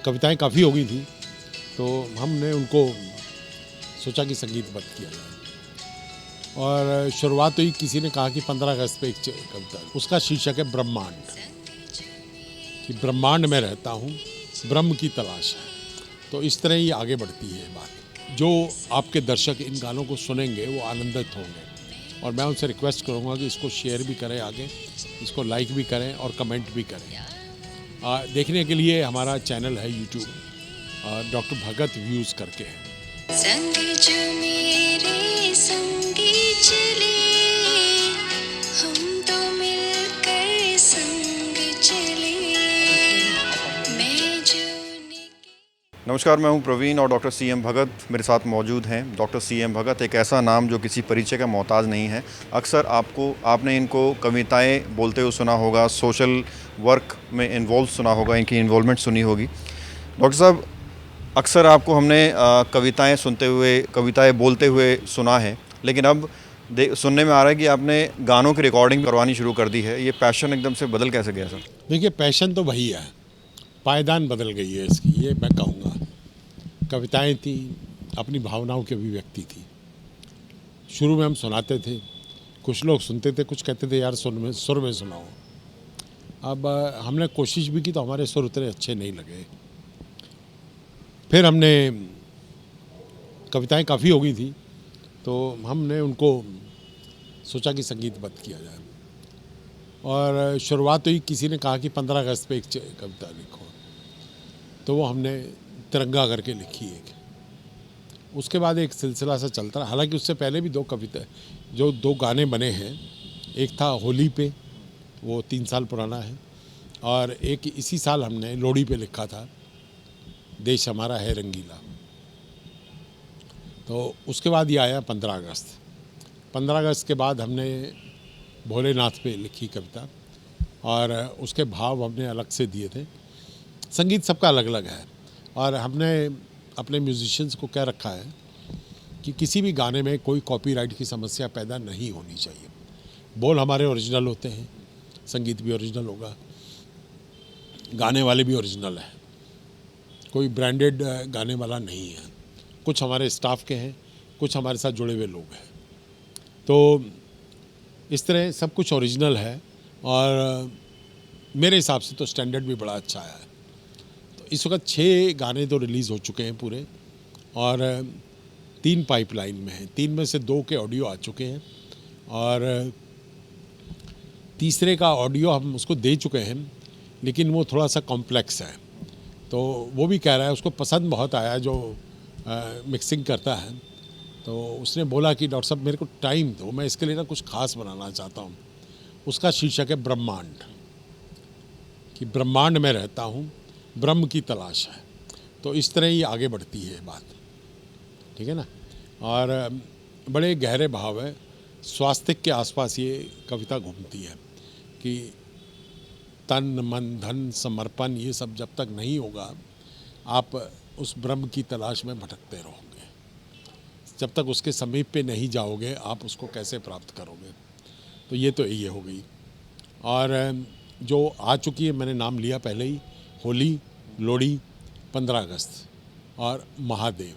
कविताएं काफ़ी हो गई थी, तो हमने उनको सोचा कि संगीतबद्ध किया जाए। और शुरुआत हुई, किसी ने कहा कि 15 अगस्त पे एक कविता, उसका शीर्षक है ब्रह्मांड। कि ब्रह्मांड में रहता हूँ, ब्रह्म की तलाश है। तो इस तरह ही आगे बढ़ती है बात। जो आपके दर्शक इन गानों को सुनेंगे वो आनंदित होंगे, और मैं उनसे रिक्वेस्ट करूँगा कि इसको शेयर भी करें, आगे इसको लाइक भी करें और कमेंट भी करें। देखने के लिए हमारा चैनल है यूट्यूब, डॉक्टर भगत व्यूज़ करके है। संग जो मेरे संगी चले, हम तो मिलकर संग चले, मैं जो नमस्कार, मैं हूं प्रवीण और डॉक्टर CM भगत मेरे साथ मौजूद हैं। डॉक्टर CM भगत एक ऐसा नाम जो किसी परिचय का मोहताज नहीं है। अक्सर आपने इनको कविताएं बोलते हुए सुना होगा, सोशल वर्क में इन्वॉल्व सुना होगा, इनकी इन्वॉल्वमेंट सुनी होगी। डॉक्टर साहब, अक्सर आपको हमने कविताएं सुनते हुए, कविताएं बोलते हुए सुना है, लेकिन अब सुनने में आ रहा है कि आपने गानों की रिकॉर्डिंग करवानी शुरू कर दी है। ये पैशन एकदम से बदल कैसे गया सर? देखिए, पैशन तो वही है, पायदान बदल गई है इसकी, ये मैं कहूँगा। कविताएं थी, अपनी भावनाओं की अभिव्यक्ति थी। शुरू में हम सुनाते थे, कुछ लोग सुनते थे, कुछ कहते थे यार सुर में सुनाओ। अब हमने कोशिश भी की तो हमारे सुर उतने अच्छे नहीं लगे। फिर हमने, कविताएं काफ़ी हो गई थी, तो हमने उनको सोचा कि संगीतबद्ध किया जाए। और शुरुआत हुई, किसी ने कहा कि 15 अगस्त पे एक कविता लिखो, तो वो हमने तिरंगा करके लिखी एक। उसके बाद एक सिलसिला सा चलता रहा। हालांकि उससे पहले भी दो गाने बने हैं। एक था होली पे, वो 3 साल पुराना है, और एक इसी साल हमने लोहड़ी पे लिखा था, देश हमारा है रंगीला। तो उसके बाद ये आया 15 अगस्त। 15 अगस्त के बाद हमने भोलेनाथ पे लिखी कविता, और उसके भाव हमने अलग से दिए थे। संगीत सबका अलग अलग है, और हमने अपने म्यूजिशियंस को क्या रखा है कि किसी भी गाने में कोई कॉपीराइट की समस्या पैदा नहीं होनी चाहिए। बोल हमारे ओरिजिनल होते हैं, संगीत भी ओरिजिनल होगा, गाने वाले भी ओरिजिनल हैं, कोई ब्रांडेड गाने वाला नहीं है। कुछ हमारे स्टाफ के हैं, कुछ हमारे साथ जुड़े हुए लोग हैं। तो इस तरह सब कुछ ओरिजिनल है, और मेरे हिसाब से तो स्टैंडर्ड भी बड़ा अच्छा है। तो इस वक्त 6 गाने तो रिलीज़ हो चुके हैं पूरे, और 3 पाइपलाइन में हैं। 3 में से 2 के ऑडियो आ चुके हैं, और तीसरे का ऑडियो हम उसको दे चुके हैं, लेकिन वो थोड़ा सा कॉम्प्लेक्स है। तो वो भी कह रहा है, उसको पसंद बहुत आया जो मिक्सिंग करता है। तो उसने बोला कि डॉक्टर साहब मेरे को टाइम दो, मैं इसके लिए ना कुछ खास बनाना चाहता हूँ। उसका शीर्षक है ब्रह्मांड। कि ब्रह्मांड में रहता हूँ, ब्रह्म की तलाश है। तो इस तरह ही आगे बढ़ती है बात, ठीक है ना। और बड़े गहरे भाव है, स्वास्थ्य के आसपास ये कविता घूमती है कि तन मन धन समर्पण, ये सब जब तक नहीं होगा, आप उस ब्रह्म की तलाश में भटकते रहोगे। जब तक उसके समीप पे नहीं जाओगे, आप उसको कैसे प्राप्त करोगे। तो ये हो गई। और जो आ चुकी है, मैंने नाम लिया पहले ही, होली, लोहड़ी, 15 अगस्त और महादेव।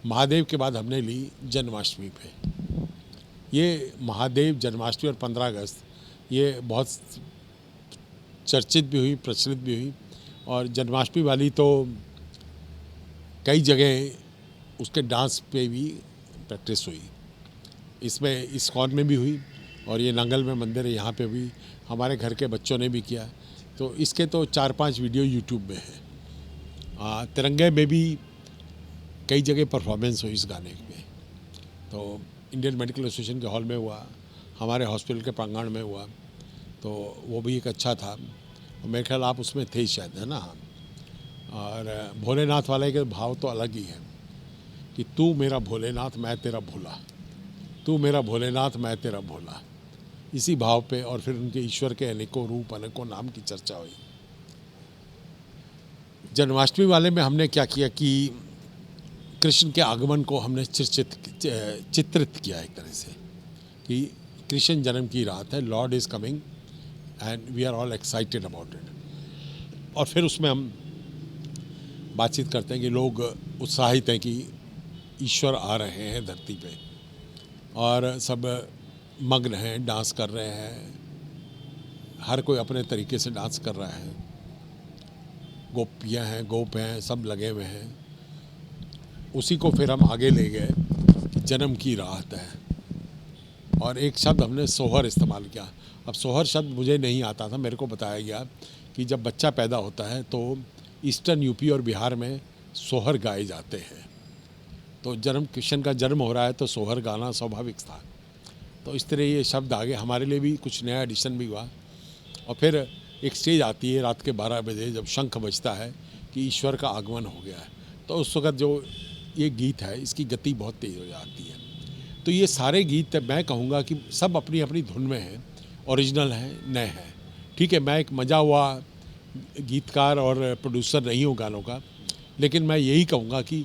महादेव के बाद हमने ली जन्माष्टमी पे। ये महादेव, जन्माष्टमी और 15 अगस्त ये बहुत चर्चित भी हुई, प्रचलित भी हुई। और जन्माष्टमी वाली तो कई जगह उसके डांस पे भी प्रैक्टिस हुई। इसमें इस्कॉन में भी हुई, और ये नांगल में मंदिर है, यहाँ पे भी हमारे घर के बच्चों ने भी किया। तो इसके तो 4-5 वीडियो यूट्यूब में है। तिरंगे में भी कई जगह परफॉर्मेंस हुई इस गाने में। तो इंडियन मेडिकल एसोसिएशन के हॉल में हुआ, हमारे हॉस्पिटल के प्रांगण में हुआ, तो वो भी एक अच्छा था। मेरे ख्याल आप उसमें थे शायद, है ना। और भोलेनाथ वाले के भाव तो अलग ही है कि तू मेरा भोलेनाथ मैं तेरा भोला, तू मेरा भोलेनाथ मैं तेरा भोला। इसी भाव पे, और फिर उनके ईश्वर के अनेकों रूप, अनेकों नाम की चर्चा हुई। जन्माष्टमी वाले में हमने क्या किया कि कृष्ण के आगमन को हमने चित्रित किया एक तरह से, कि कृष्ण जन्म की रात है, lord is coming and we are all excited about it. और फिर उसमें हम बातचीत करते हैं कि लोग उत्साहित हैं कि ईश्वर आ रहे हैं धरती पे और सब मग्न हैं, डांस कर रहे हैं, हर कोई अपने तरीके से डांस कर रहा है, गोपियाँ हैं, गोप हैं, सब लगे हुए हैं। उसी को फिर हम आगे ले गए कि जन्म की राहत है और एक शब्द हमने सोहर इस्तेमाल किया। अब सोहर शब्द मुझे नहीं आता था, मेरे को बताया गया कि जब बच्चा पैदा होता है तो ईस्टर्न यूपी और बिहार में सोहर गाए जाते हैं। तो कृष्ण का जन्म हो रहा है तो सोहर गाना स्वाभाविक था। तो इस तरह ये शब्द आगे हमारे लिए भी कुछ नया एडिशन भी हुआ। और फिर एक स्टेज आती है रात के 12 बजे जब शंख बजता है कि ईश्वर का आगमन हो गया है। तो उस वक़्त जो ये गीत है इसकी गति बहुत तेज़ हो जाती है। तो ये सारे गीत मैं कहूँगा कि सब अपनी अपनी धुन में हैं, ओरिजिनल हैं, नए हैं। ठीक है, मैं एक मज़ा हुआ गीतकार और प्रोड्यूसर नहीं हूँ गानों का, लेकिन मैं यही कहूँगा कि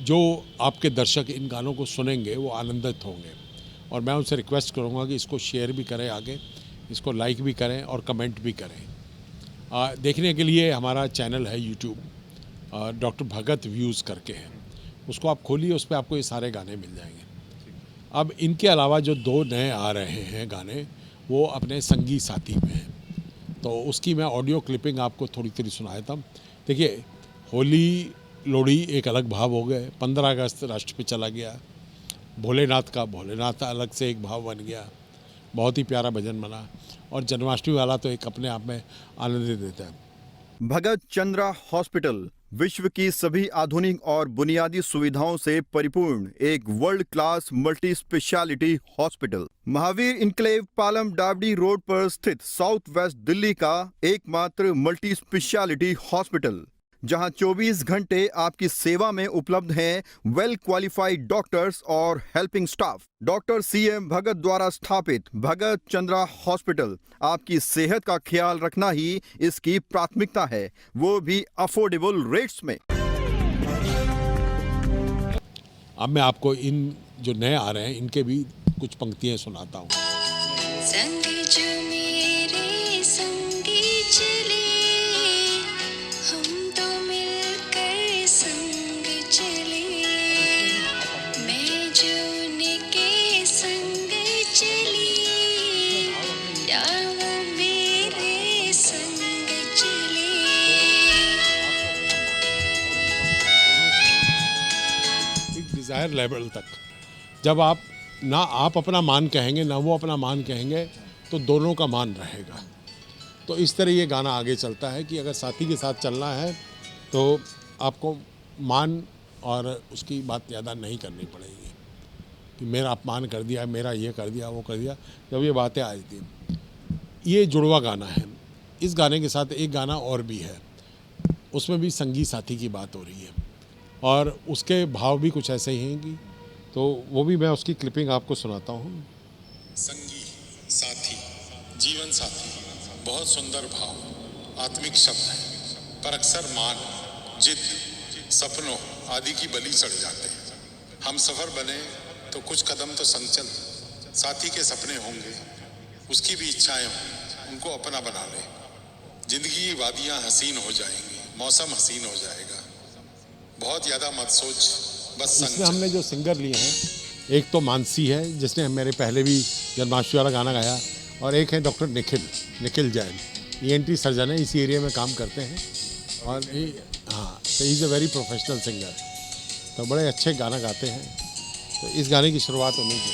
जो आपके दर्शक इन गानों को सुनेंगे वो आनंदित होंगे। और मैं उनसे रिक्वेस्ट करूँगा कि इसको शेयर भी करें, आगे इसको लाइक भी करें और कमेंट भी करें। देखने के लिए हमारा चैनल है यूट्यूब, डॉक्टर भगत व्यूज़ करके है, उसको आप खोलिए, उस पर आपको ये सारे गाने मिल जाएंगे। अब इनके अलावा जो 2 नए आ रहे हैं गाने वो अपने संगी साथी में हैं, तो उसकी मैं ऑडियो क्लिपिंग आपको थोड़ी थोड़ी सुनाया था। देखिए, होली लोहड़ी एक अलग भाव हो गए, 15 अगस्त राष्ट्र पे चला गया, भोलेनाथ अलग से एक भाव बन गया, बहुत ही प्यारा भजन बना, और जन्माष्टमी वाला तो एक अपने आप में आनंद देता है। भगत चंद्रा हॉस्पिटल विश्व की सभी आधुनिक और बुनियादी सुविधाओं से परिपूर्ण एक world class multi speciality hospital, Mahavir enclave Palam Dabri road पर स्थित साउथ वेस्ट दिल्ली का एकमात्र मल्टी स्पेशलिटी हॉस्पिटल, जहां 24 घंटे आपकी सेवा में उपलब्ध हैं वेल क्वालिफाइड डॉक्टर्स और हेल्पिंग स्टाफ। डॉक्टर CM भगत द्वारा स्थापित भगत चंद्रा हॉस्पिटल आपकी सेहत का ख्याल रखना ही इसकी प्राथमिकता है, वो भी अफोर्डेबल रेट्स में। अब मैं आपको इन जो नए आ रहे हैं इनके भी कुछ पंक्तियाँ सुनाता हूँ। संग जो मेरे संगी चले, हम तो मिलकर संग चले। मैं जो उनके संग चली, या वो मेरे संग चले। एक डिज़ायर लेवल तक जब आप ना आप अपना मान कहेंगे ना वो अपना मान कहेंगे तो दोनों का मान रहेगा। तो इस तरह ये गाना आगे चलता है कि अगर साथी के साथ चलना है तो आपको मान और उसकी बात ज़्यादा नहीं करनी पड़ेगी कि मेरा अपमान कर दिया, मेरा ये कर दिया, वो कर दिया, जब ये बातें आई थी। ये जुड़वा गाना है। इस गाने के साथ एक गाना और भी है, उसमें भी संगी साथी की बात हो रही है और उसके भाव भी कुछ ऐसे ही हैं कि तो वो भी मैं उसकी क्लिपिंग आपको सुनाता हूँ। संगी साथी, जीवन साथी, बहुत सुंदर भाव, आत्मिक शब्द है, पर अक्सर मान, जिद, सपनों आदि की बलि चढ़ जाते हैं। हम सफ़र बने तो कुछ कदम तो संग चल, साथी के सपने होंगे, उसकी भी इच्छाएं हों, उनको अपना बना ले। जिंदगी की वादियाँ हसीन हो जाएंगी, मौसम हसीन हो जाएगा, बहुत ज़्यादा मत सोच, बस संग। इसमें हमने जो सिंगर लिए हैं, एक तो मानसी है जिसने मेरे पहले भी जन्माष्टमी वाला गाना गाया, और एक है doctor Nikhil Jain, ENT surgeon है, इसी एरिया में काम करते हैं और तो he is a very professional singer, तो बड़े अच्छे गाना गाते हैं। तो इस गाने की शुरुआत उन्हीं की।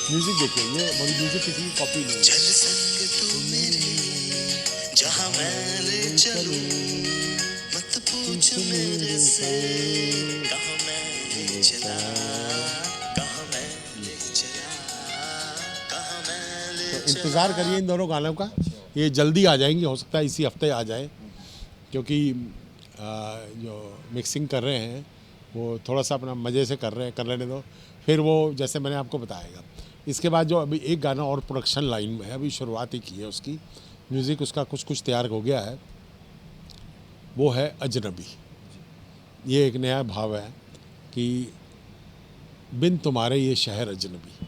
म्यूज़िक देखिए, ये बड़ी म्यूज़िक किसी की कॉपी नहीं है। चल संग तू मेरे जहाँ मैं ले चलूं, मत पूछ मेरे से कहाँ मैं ले चला, कहाँ मैं ले चला, कहाँ मैं ले तो इंतज़ार करिए इन दोनों गानों का, ये जल्दी आ जाएंगे, हो सकता है इसी हफ्ते आ जाए, क्योंकि जो मिक्सिंग कर रहे हैं वो थोड़ा सा अपना मज़े से कर लेने दो, फिर वो जैसे मैंने आपको बताएगा। इसके बाद जो अभी एक गाना और प्रोडक्शन लाइन में है, अभी शुरुआत ही की है उसकी, म्यूज़िक उसका कुछ तैयार हो गया है, वो है अजनबी। ये एक नया भाव है कि बिन तुम्हारे ये शहर अजनबी,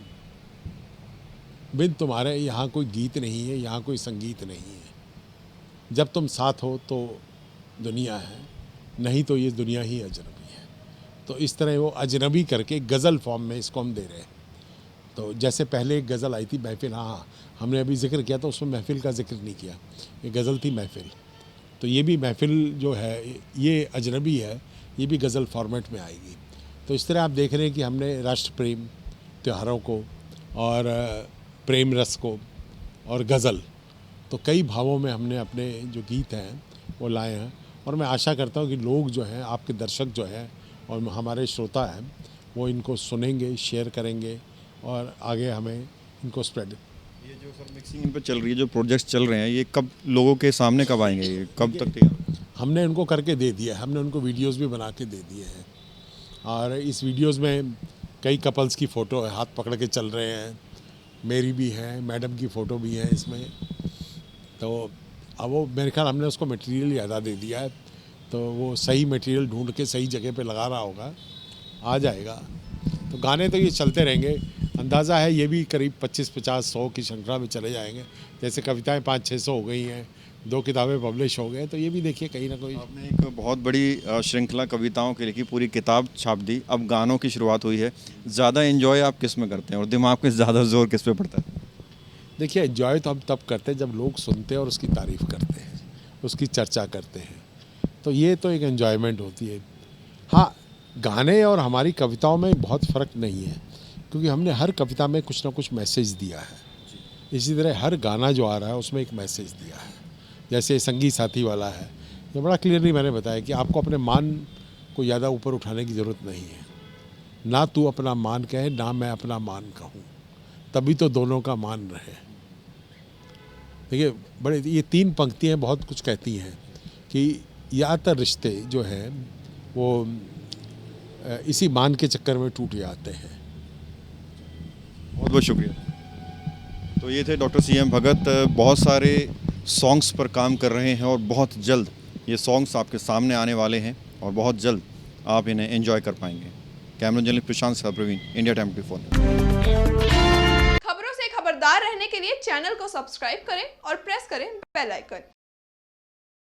बिन तुम्हारे यहाँ कोई गीत नहीं है, यहाँ कोई संगीत नहीं है, जब तुम साथ हो तो दुनिया है, नहीं तो ये दुनिया ही अजनबी है। तो इस तरह वो अजनबी करके गज़ल फॉर्म में इसको हम दे रहे हैं। तो जैसे पहले एक गज़ल आई थी महफ़िल, हाँ हमने अभी जिक्र किया था, उसमें महफ़िल का जिक्र नहीं किया, ये गज़ल थी महफ़िल। तो ये भी महफ़िल जो है ये अजनबी है, ये भी गज़ल फॉर्मेट में आएगी। तो इस तरह आप देख रहे हैं कि हमने राष्ट्र प्रेम, त्योहारों को और प्रेम रस को और गज़ल, तो कई भावों में हमने अपने जो गीत हैं वो लाए हैं। और मैं आशा करता हूँ कि लोग जो हैं, आपके दर्शक जो हैं और हमारे श्रोता हैं, वो इनको सुनेंगे, शेयर करेंगे और आगे हमें इनको स्प्रेड। ये जो सर मिक्सिंग इन पर चल रही है, जो प्रोजेक्ट्स चल रहे हैं, ये कब लोगों के सामने कब आएंगे, ये कब तक तैयार? हमने उनको करके दे दिया, हमने उनको वीडियोस भी बना के दे दिए हैं। और इस वीडियोस में कई कपल्स की फ़ोटो है, हाथ पकड़ के चल रहे हैं, मेरी भी है, मैडम की फ़ोटो भी है इसमें। तो अब वो मेरे ख्याल हमने उसको मटेरियल ज़्यादा दे दिया है, तो वो सही मटेरियल ढूंढ के सही जगह पे लगा रहा होगा, आ जाएगा। तो गाने तो ये चलते रहेंगे, अंदाज़ा है ये भी करीब 25-50-100 की श्रृंखला में चले जाएंगे। जैसे कविताएं 500-600 हो गई हैं, 2 किताबें पब्लिश हो गए, तो ये भी देखिए कहीं ना कहीं। आपने एक बहुत बड़ी श्रृंखला कविताओं की लिखी, पूरी किताब छाप दी, अब गानों की शुरुआत हुई है। ज़्यादा एंजॉय आप किस में करते हैं और दिमाग पे ज़्यादा जोर किस पे पड़ता है? देखिए एंजॉय तो हम तब करते हैं जब लोग सुनते हैं और उसकी तारीफ़ करते हैं, उसकी चर्चा करते हैं, तो ये तो एक एन्जॉयमेंट होती है। हाँ, गाने और हमारी कविताओं में बहुत फ़र्क नहीं है, क्योंकि हमने हर कविता में कुछ ना कुछ मैसेज दिया है। इसी तरह हर गाना जो आ रहा है उसमें एक मैसेज दिया है। जैसे संगीत साथी वाला है, ये बड़ा क्लियरली मैंने बताया कि आपको अपने मान को ज़्यादा ऊपर उठाने की ज़रूरत नहीं है। ना तू अपना मान कहे, ना मैं अपना मान कहूँ, तभी तो दोनों का मान रहे। देखिए बड़े ये 3 पंक्तियाँ बहुत कुछ कहती हैं कि ज़्यादातर रिश्ते जो हैं वो इसी मान के चक्कर में टूट जाते हैं। बहुत बहुत शुक्रिया। तो ये थे डॉक्टर CM भगत, बहुत सारे सॉन्ग्स पर काम कर रहे हैं और बहुत जल्द ये सॉन्ग्स आपके सामने आने वाले हैं और बहुत जल्द आप इन्हें एंजॉय कर पाएंगे। कैमरा जर्नलिस्ट प्रशांत सह, प्रवीण, इंडिया टाइम 24। खबरों से खबरदार रहने के लिए चैनल को सब्सक्राइब करें और प्रेस करें बेल आइकन।